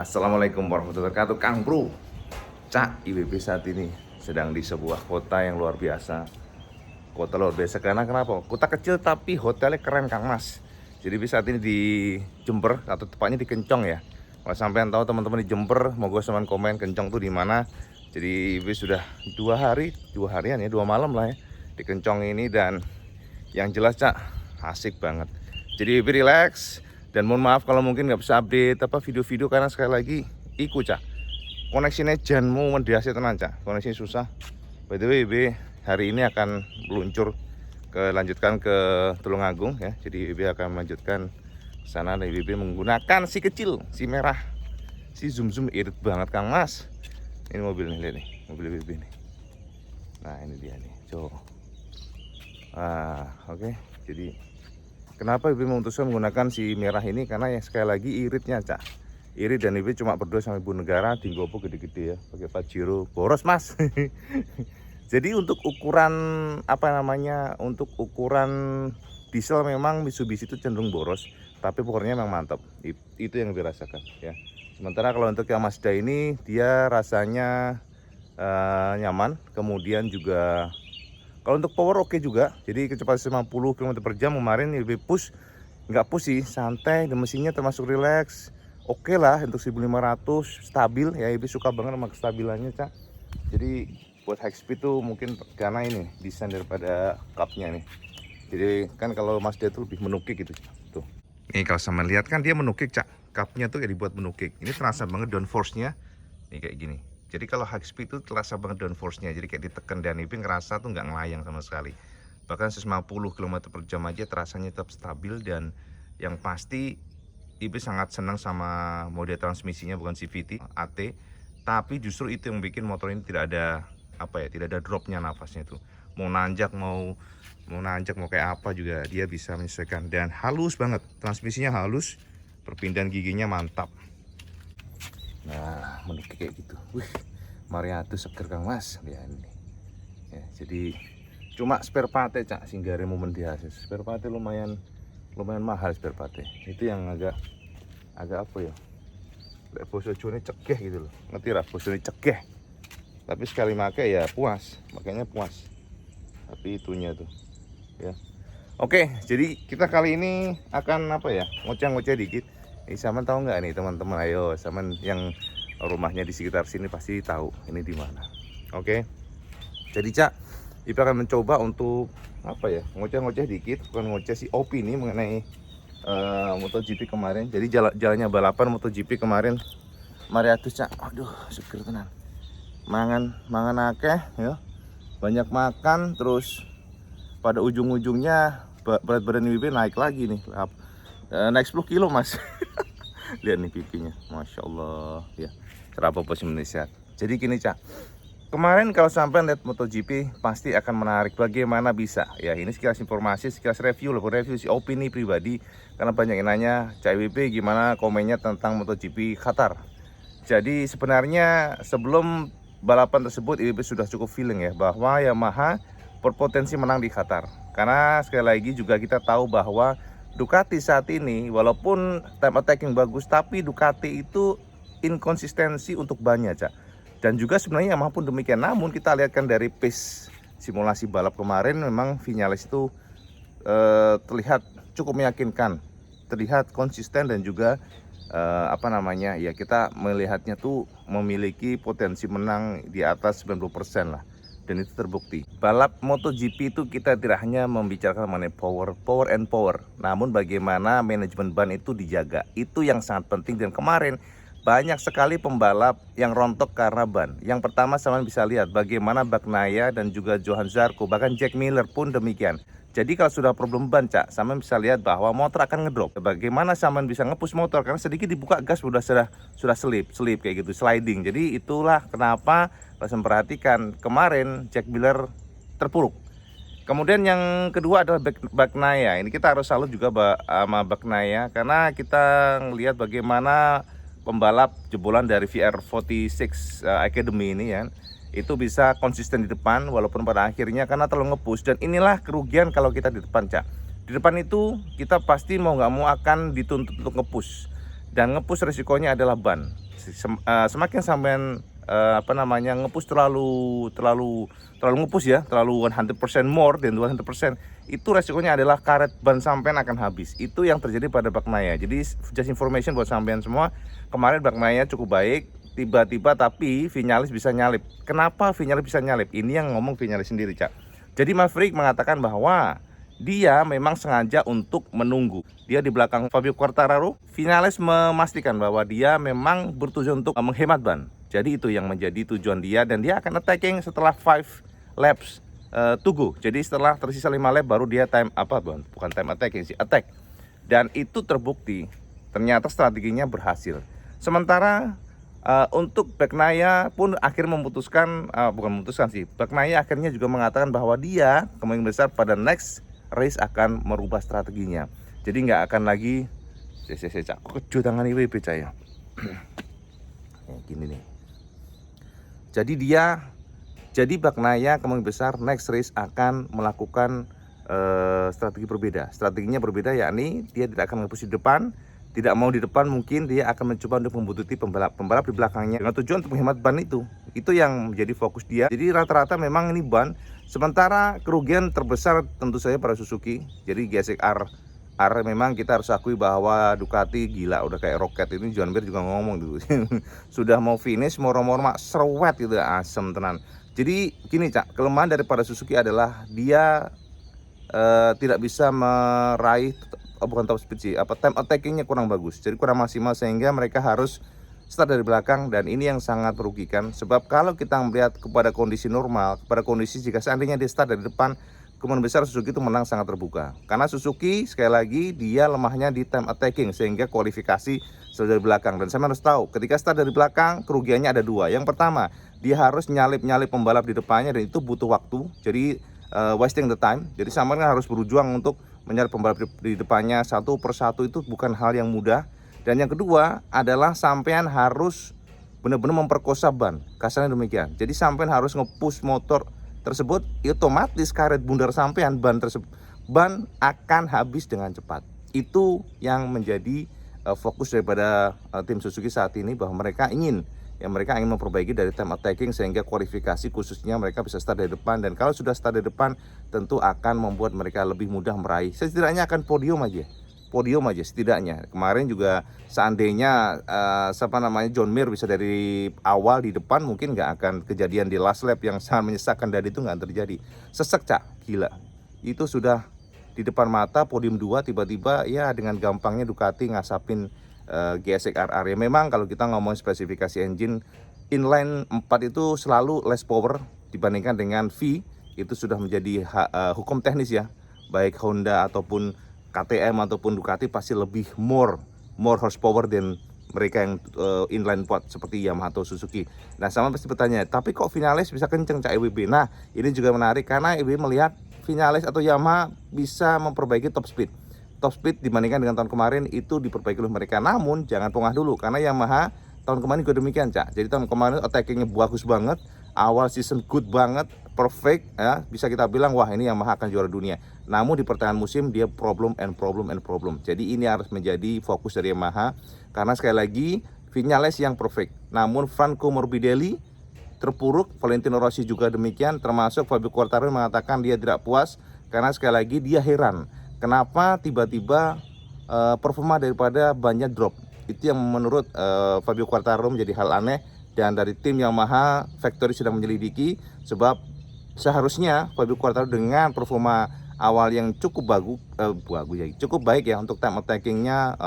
Assalamualaikum warahmatullahi wabarakatuh. Kang Bro, Cak IWB saat ini sedang di sebuah kota yang luar biasa. Kota luar biasa karena kenapa? Kota kecil tapi hotelnya keren Kang Mas. Jadi saat ini di Jember atau tepatnya di Kencong ya. Kalau sampean tahu teman-teman di Jember, mau gue sama komen Kencong tuh di mana. Jadi IWB sudah 2 harian ya, 2 malam lah ya di Kencong ini, dan yang jelas Cak asik banget. Jadi IWB relax. Dan mohon maaf kalau mungkin nggak bisa update video-video karena sekali lagi iku Cak koneksinya janmu mendiasi tenan Cak, koneksi susah. By the way IB hari ini akan meluncur lanjutkan ke Tulungagung ya. Jadi IB akan melanjutkan sana dan IB menggunakan si kecil, si merah, si zoom irit banget Kang Mas. Ini mobil nih, lihat nih mobil IB nih. Nah ini dia nih, coba. Oke. Jadi kenapa IB memutuskan menggunakan si merah ini? Karena yang sekali lagi iritnya Cak, irit, dan IB cuma berdua sama ibu negara di Gopo gede-gede ya, pakai Pajero boros Mas. Jadi untuk ukuran untuk ukuran diesel memang Mitsubishi itu cenderung boros, tapi powernya memang mantap. Itu yang dirasakan ya. Sementara kalau untuk yang Mazda ini dia rasanya nyaman, kemudian juga kalau untuk power oke juga. Jadi kecepatan 50 km/jam kemarin lebih push, nggak push sih, santai, dan mesinnya termasuk relax. Oke lah untuk 1500 stabil ya, lebih suka banget sama kestabilannya Cak. Jadi buat high speed tuh mungkin karena ini desain daripada cupnya nih. Jadi kan kalau Mazda itu lebih menukik gitu tuh. Nih kalau sama lihat kan dia menukik Cak, cupnya tuh ya dibuat menukik. Ini terasa banget downforce-nya nih kayak gini. Jadi kalau high speed itu terasa banget downforce-nya, jadi kayak ditekan, dan IB ngerasa tuh nggak ngelayang sama sekali. Bahkan 150 km/jam aja terasanya tetap stabil, dan yang pasti IB sangat senang sama mode transmisinya, bukan CVT AT, tapi justru itu yang bikin motor ini tidak ada tidak ada dropnya nafasnya tuh. Mau nanjak mau kayak apa juga dia bisa menyesuaikan, dan halus banget, transmisinya halus, perpindahan giginya mantap. Nah, menukik kayak gitu. Wih, Mariatu seger Kang Mas. Ya ini. Ya, jadi cuma spare part Cak singgare momen di hasil. Spare part lumayan mahal spare part. Itu yang agak apa ya? Lek bosone cegeh gitu loh. Ngerti lah bosone cegeh. Tapi sekali pakai ya puas, makanya puas. Tapi itunya tuh. Ya. Oke, jadi kita kali ini akan ngoceh-ngoceh dikit. Saman tahu nggak nih teman-teman? Ayo, Saman yang rumahnya di sekitar sini pasti tahu ini di mana. Oke. Jadi Cak, Ipa akan mencoba untuk ngoceh-ngoceh dikit, bukan ngoceh si opini mengenai MotoGP kemarin. Jadi jalannya balapan MotoGP kemarin. Mariatus Cak, aduh seger tenan. Mangan akeh ya. Banyak makan, terus pada ujung-ujungnya berat badan IWB naik lagi nih. Naik 10 kilo Mas. Lihat nih pipinya, Masya Allah ya, terapa pos Indonesia. Jadi gini Cak, kemarin kalau sampai lihat MotoGP pasti akan menarik. Bagaimana bisa ya, ini sekilas informasi, sekilas review si opini pribadi, karena banyak yang nanya Cak IWB gimana komennya tentang MotoGP Qatar. Jadi sebenarnya sebelum balapan tersebut IWB sudah cukup feeling ya bahwa Yamaha berpotensi menang di Qatar. Karena sekali lagi juga kita tahu bahwa Ducati saat ini walaupun time attacking bagus, tapi Ducati itu inkonsistensi untuk bannya Cak. Dan juga sebenarnya Yamaha pun demikian. Namun kita lihatkan dari pace simulasi balap kemarin, memang Viñales itu terlihat cukup meyakinkan, terlihat konsisten, dan juga ya kita melihatnya tuh memiliki potensi menang di atas 90% lah. Dan itu terbukti. Balap MotoGP itu kita tidak hanya membicarakan mengenai power, namun bagaimana manajemen ban itu dijaga. Itu yang sangat penting, dan kemarin banyak sekali pembalap yang rontok karena ban. Yang pertama Saman bisa lihat bagaimana Bagnaia dan juga Johan Zarco, bahkan Jack Miller pun demikian. Jadi kalau sudah problem ban Cak, Saman bisa lihat bahwa motor akan ngedrop. Bagaimana Saman bisa ngepush motor, karena sedikit dibuka gas sudah selip kayak gitu, sliding. Jadi itulah kenapa Saman perhatikan kemarin Jack Miller terpuruk. Kemudian yang kedua adalah Bagnaia. Ini kita harus salut juga sama Bagnaia, karena kita ngelihat bagaimana pembalap jebolan dari VR46 Academy ini ya, itu bisa konsisten di depan walaupun pada akhirnya karena terlalu ngepush. Dan inilah kerugian kalau kita di depan Cak. Di depan itu kita pasti mau nggak mau akan dituntut untuk ngepush, dan ngepush resikonya adalah ban. Semakin sampean ngepush terlalu ngepush ya, terlalu 100% more than 100%, itu resikonya adalah karet ban sampean akan habis. Itu yang terjadi pada bak Maya. Jadi just information buat sampean semua, kemarin bak Maya cukup baik, tiba-tiba tapi Vinales bisa nyalip. Kenapa Vinales bisa nyalip? Ini yang ngomong Vinales sendiri, Cak. Jadi Maverick mengatakan bahwa dia memang sengaja untuk menunggu. Dia di belakang Fabio Quartararo. Vinales memastikan bahwa dia memang bertujuan untuk menghemat ban. Jadi itu yang menjadi tujuan dia, dan dia akan attacking setelah 5 laps to go. Jadi setelah tersisa 5 lap baru dia bukan time attacking sih, attack. Dan itu terbukti. Ternyata strateginya berhasil. Sementara untuk Bagnaia pun akhirnya memutuskan, Bagnaia akhirnya juga mengatakan bahwa dia kemungkinan besar pada next race akan merubah strateginya. Jadi nggak akan lagi keju tangan IWB ya. Gini nih. Jadi Bagnaia kemungkinan besar next race akan melakukan strategi berbeda. Strateginya berbeda, yakni dia tidak akan nge-push di depan. Tidak mau di depan, mungkin dia akan mencoba untuk membuntuti pembalap di belakangnya dengan tujuan untuk menghemat ban itu. Itu yang menjadi fokus dia. Jadi rata-rata memang ini ban. Sementara kerugian terbesar tentu saja pada Suzuki. Jadi GSX-R memang kita harus akui bahwa Ducati gila, udah kayak roket. Ini John Mir juga ngomong dulu. Sudah mau finish, moro-moro mak serwet gitu, asem tenan. Jadi gini, Cak, kelemahan daripada Suzuki adalah dia tidak bisa meraih bukan top speed sih, time attackingnya kurang bagus, jadi kurang maksimal, sehingga mereka harus start dari belakang, dan ini yang sangat merugikan. Sebab kalau kita melihat kepada kondisi normal, kepada kondisi jika seandainya dia start dari depan, kemungkinan besar Suzuki itu menang sangat terbuka. Karena Suzuki sekali lagi dia lemahnya di time attacking, sehingga kualifikasi start dari belakang. Dan saya harus tahu, ketika start dari belakang kerugiannya ada dua. Yang pertama, dia harus nyalip pembalap di depannya, dan itu butuh waktu, jadi wasting the time. Jadi sampean harus berjuang untuk menyalip pembalap di depannya satu persatu, itu bukan hal yang mudah. Dan yang kedua adalah sampean harus benar-benar memperkosa ban, kasarnya demikian. Jadi sampean harus nge-push motor tersebut, otomatis karet bundar sampean, ban akan habis dengan cepat. Itu yang menjadi fokus daripada tim Suzuki saat ini, bahwa mereka ingin memperbaiki dari time attacking, sehingga kualifikasi khususnya mereka bisa start dari depan. Dan kalau sudah start dari depan, tentu akan membuat mereka lebih mudah meraih, setidaknya akan podium aja setidaknya. Kemarin juga seandainya John Mir bisa dari awal di depan, mungkin nggak akan kejadian di last lap yang sangat menyesakan, dan itu nggak terjadi. Sesek, Cak, gila. Itu sudah di depan mata podium 2, tiba-tiba ya dengan gampangnya Ducati ngasapin GSX-R. Ya memang kalau kita ngomong spesifikasi engine, inline 4 itu selalu less power dibandingkan dengan V. Itu sudah menjadi hukum teknis ya, baik Honda ataupun KTM ataupun Ducati pasti lebih more horsepower dan mereka yang inline 4 seperti Yamaha atau Suzuki. Nah, sama pasti bertanya, tapi kok Vinales bisa kenceng, Cak, EWB? Nah, ini juga menarik karena EWB melihat Vinales atau Yamaha bisa memperbaiki top speed dibandingkan dengan tahun kemarin, itu diperbaiki oleh mereka. Namun jangan pongah dulu, karena Yamaha tahun kemarin juga demikian, Cak. Jadi tahun kemarin attackingnya bagus banget, awal season good banget, perfect ya, bisa kita bilang wah ini Yamaha akan juara dunia. Namun di pertengahan musim dia problem. Jadi ini harus menjadi fokus dari Yamaha, karena sekali lagi Vinales yang perfect, namun Franco Morbidelli terpuruk, Valentino Rossi juga demikian, termasuk Fabio Quartararo mengatakan dia tidak puas, karena sekali lagi dia heran kenapa tiba-tiba performa daripada banyak drop. Itu yang menurut Fabio Quartararo menjadi hal aneh, dan dari tim Yamaha Factory sedang menyelidiki, sebab seharusnya Fabio Quartararo dengan performa awal yang cukup cukup baik ya, untuk time attackingnya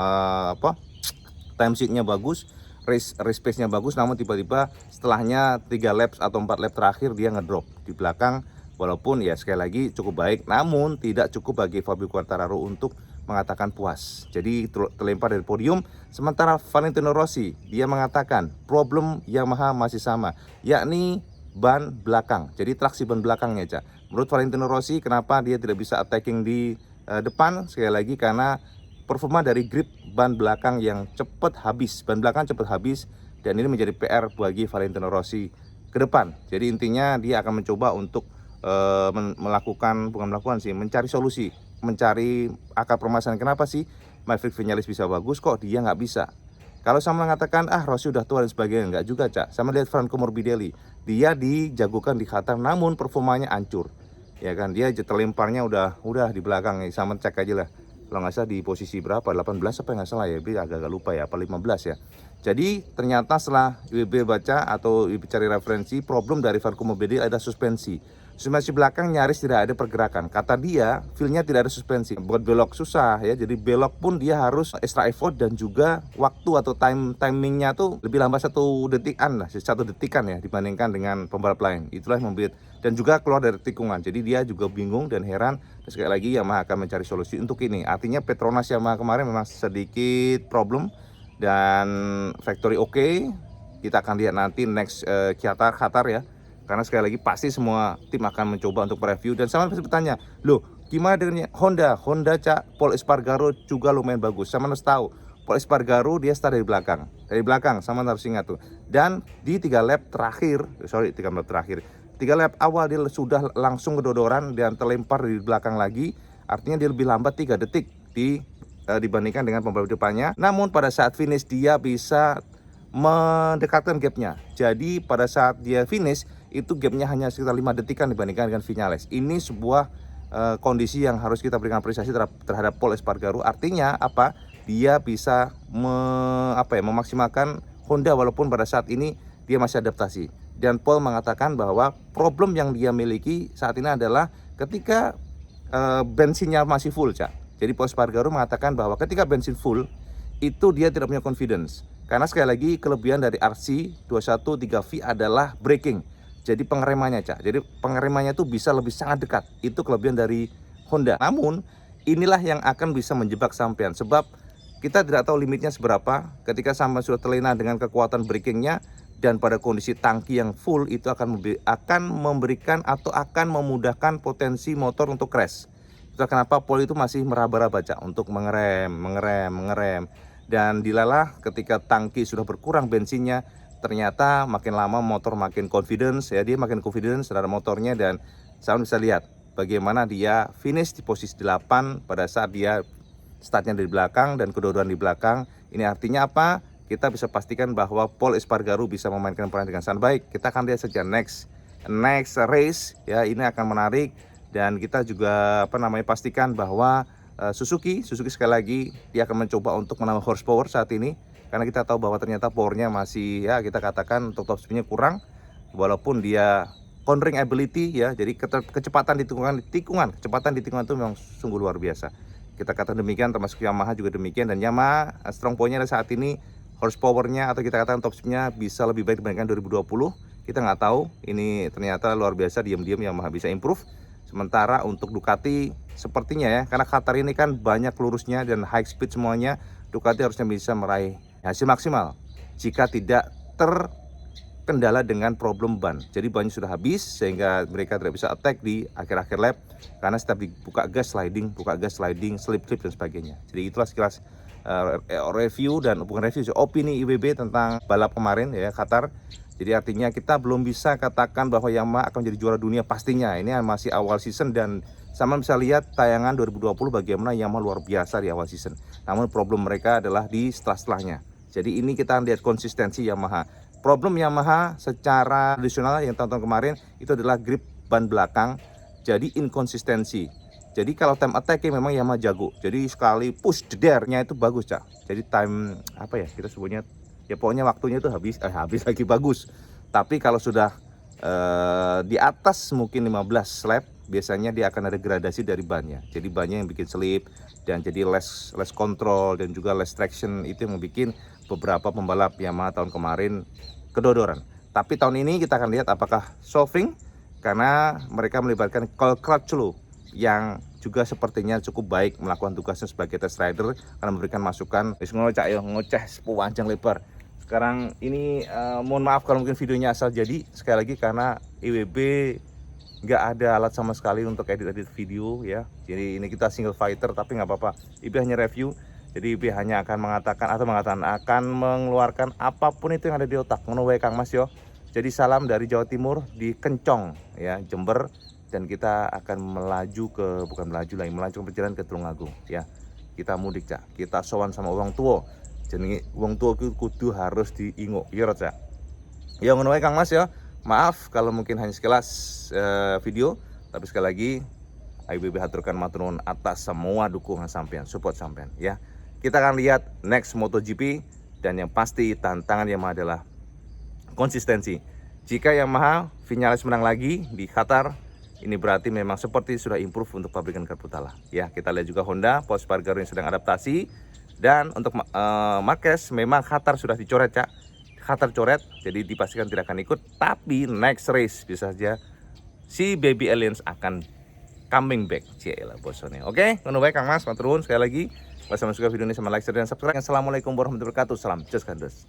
time sheetnya bagus, race pace-nya bagus, namun tiba-tiba setelahnya 3 laps atau 4 lap terakhir dia ngedrop di belakang. Walaupun ya sekali lagi cukup baik, namun tidak cukup bagi Fabio Quartararo untuk mengatakan puas. Jadi terlempar dari podium. Sementara Valentino Rossi, dia mengatakan problem Yamaha masih sama, yakni ban belakang. Jadi traksi ban belakangnya, Cak. Menurut Valentino Rossi, kenapa dia tidak bisa attacking di depan? Sekali lagi karena performa dari grip ban belakang yang cepat habis. Ban belakang cepat habis, dan ini menjadi PR bagi Valentino Rossi ke depan. Jadi intinya dia akan mencoba untuk mencari solusi, mencari akar permasalahan. Kenapa sih Maverick Vinales bisa bagus, kok dia nggak bisa? Kalau sama mengatakan Rossi udah tua dan sebagainya, enggak juga Cak. Sama lihat Franco Morbidelli, dia dijagokan di Qatar namun performanya hancur. Ya kan, dia terlemparnya udah di belakang. Sama cek aja lah. Kalau nggak salah di posisi berapa, 18 apa nggak salah ya, agak lupa ya, apa 15 ya. Jadi ternyata setelah IWB baca atau IWB cari referensi, problem dari Franco Morbidelli ada suspensi. Suspensi belakang nyaris tidak ada pergerakan. Kata dia, feel-nya tidak ada suspensi. Buat belok susah ya. Jadi belok pun dia harus extra effort dan juga waktu atau timingnya tuh lebih lambat 1 detikan lah, 1 detikan ya dibandingkan dengan pembalap lain. Itulah yang membuat dan juga keluar dari tikungan. Jadi dia juga bingung dan heran. Dan sekali lagi Yamaha akan mencari solusi untuk ini. Artinya Petronas Yamaha kemarin memang sedikit problem dan factory oke. Kita akan lihat nanti next Qatar ya. Karena sekali lagi pasti semua tim akan mencoba untuk mereview. Dan sama pasti bertanya, loh gimana dengan Honda Cak, Paul Espargaro juga lumayan bagus. Sama harus tahu, Paul Espargaro dia start dari belakang sama harus ingat tuh. Dan di 3 lap terakhir, 3 lap awal dia sudah langsung kedodoran dan terlempar di belakang lagi. Artinya dia lebih lambat 3 detik dibandingkan dengan pembalap depannya. Namun pada saat finish dia bisa mendekatkan gapnya. Jadi pada saat dia finish itu gapnya hanya sekitar 5 detikan dibandingkan dengan Viñales. Ini sebuah kondisi yang harus kita berikan apresiasi terhadap Paul Espargaro. Artinya apa? Dia bisa memaksimalkan Honda walaupun pada saat ini dia masih adaptasi. Dan Paul mengatakan bahwa problem yang dia miliki saat ini adalah ketika bensinnya masih full, Cak. Jadi Paul Espargaro mengatakan bahwa ketika bensin full itu dia tidak punya confidence. Karena sekali lagi kelebihan dari RC213V adalah braking. Jadi pengeremannya Cak. Jadi pengeremannya itu bisa lebih sangat dekat. Itu kelebihan dari Honda. Namun inilah yang akan bisa menjebak sampean. Sebab kita tidak tahu limitnya seberapa. Ketika sampean sudah terlena dengan kekuatan brakingnya dan pada kondisi tangki yang full itu akan memberikan atau akan memudahkan potensi motor untuk crash. Itu kenapa Paul itu masih meraba-raba Cak untuk mengerem. Dan dilalah ketika tangki sudah berkurang bensinnya, ternyata makin lama motor makin confidence ya, dia makin confidence terhadap motornya. Dan saya bisa lihat bagaimana dia finish di posisi 8 pada saat dia startnya dari belakang dan kedodoran di belakang. Ini artinya apa? Kita bisa pastikan bahwa Paul Espargaro bisa memainkan peran dengan sangat baik. Kita akan lihat saja next race ya, ini akan menarik. Dan kita juga pastikan bahwa Suzuki sekali lagi dia akan mencoba untuk menambah horsepower saat ini. Karena kita tahu bahwa ternyata powernya masih ya kita katakan untuk top speednya kurang. Walaupun dia cornering ability ya, jadi kecepatan di tikungan itu memang sungguh luar biasa. Kita katakan demikian, termasuk Yamaha juga demikian. Dan Yamaha strong point-nya saat ini horsepower-nya atau kita katakan top speed-nya bisa lebih baik dibandingkan 2020. Kita nggak tahu, ini ternyata luar biasa, diam-diam Yamaha bisa improve. Sementara untuk Ducati sepertinya ya, karena Qatar ini kan banyak lurusnya dan high speed semuanya, Ducati harusnya bisa meraih hasil maksimal jika tidak terkendala dengan problem ban. Jadi bannya sudah habis sehingga mereka tidak bisa attack di akhir-akhir lap karena setiap dibuka gas sliding, slip dan sebagainya. Jadi itulah sekilas review dan bukan review, opini IWB tentang balap kemarin ya Qatar. Jadi artinya kita belum bisa katakan bahwa Yamaha akan menjadi juara dunia pastinya. Ini masih awal season dan sama bisa lihat tayangan 2020 bagaimana Yamaha luar biasa di awal season. Namun problem mereka adalah di setelahnya. Jadi ini kita lihat konsistensi Yamaha. Problem Yamaha secara tradisional yang tahun-tahun kemarin itu adalah grip ban belakang. Jadi inkonsistensi. Jadi kalau time attacking memang Yamaha jago. Jadi sekali push dedernya itu bagus Cak. Jadi time kita sebutnya ya pokoknya waktunya itu habis lagi bagus. Tapi kalau sudah di atas mungkin 15 lap biasanya dia akan ada gradasi dari bannya. Jadi bannya yang bikin slip dan jadi less control dan juga less traction, itu yang membuat beberapa pembalap Yamaha tahun kemarin kedodoran. Tapi tahun ini kita akan lihat apakah solving karena mereka melibatkan Cole Crutchlow yang juga sepertinya cukup baik melakukan tugasnya sebagai test rider karena memberikan masukan. Ngoceh sepanjang lebar. Sekarang ini mohon maaf kalau mungkin videonya asal jadi, sekali lagi karena IWB nggak ada alat sama sekali untuk edit video ya. Jadi ini kita single fighter tapi nggak apa-apa. IWB hanya review. Jadi IWB hanya akan mengatakan akan mengeluarkan apapun itu yang ada di otak. Ngono wae Kang Mas yo. Jadi salam dari Jawa Timur di Kencong ya, Jember, dan kita akan melaju ke perjalanan ke Tulungagung ya. Kita mudik Cak. Kita sowan sama orang tua. Jenenge wong tua kudu harus diingok ya Cak. Ya ngono wae Kang Mas ya. Maaf kalau mungkin hanya sekilas video, tapi sekali lagi IBB haturkan matur nuwun atas semua dukungan sampean, support sampean ya. Kita akan lihat next MotoGP, dan yang pasti tantangan Yamaha adalah konsistensi. Jika Yamaha Vinales menang lagi di Qatar, ini berarti memang seperti sudah improve untuk pabrikan Karputala ya. Kita lihat juga Honda, Pol Espargaro yang sedang adaptasi, dan untuk Marquez memang Qatar sudah dicoret Cak. Qatar coret, jadi dipastikan tidak akan ikut, tapi next race bisa saja si Baby Aliens akan coming back. Cielah bosone. Oke, ngono bae Kang Mas, matur nuwun sekali lagi. Wassalamualaikum video ini, sama like, share, dan subscribe. Assalamualaikum warahmatullahi wabarakatuh. Salam Just Kandos.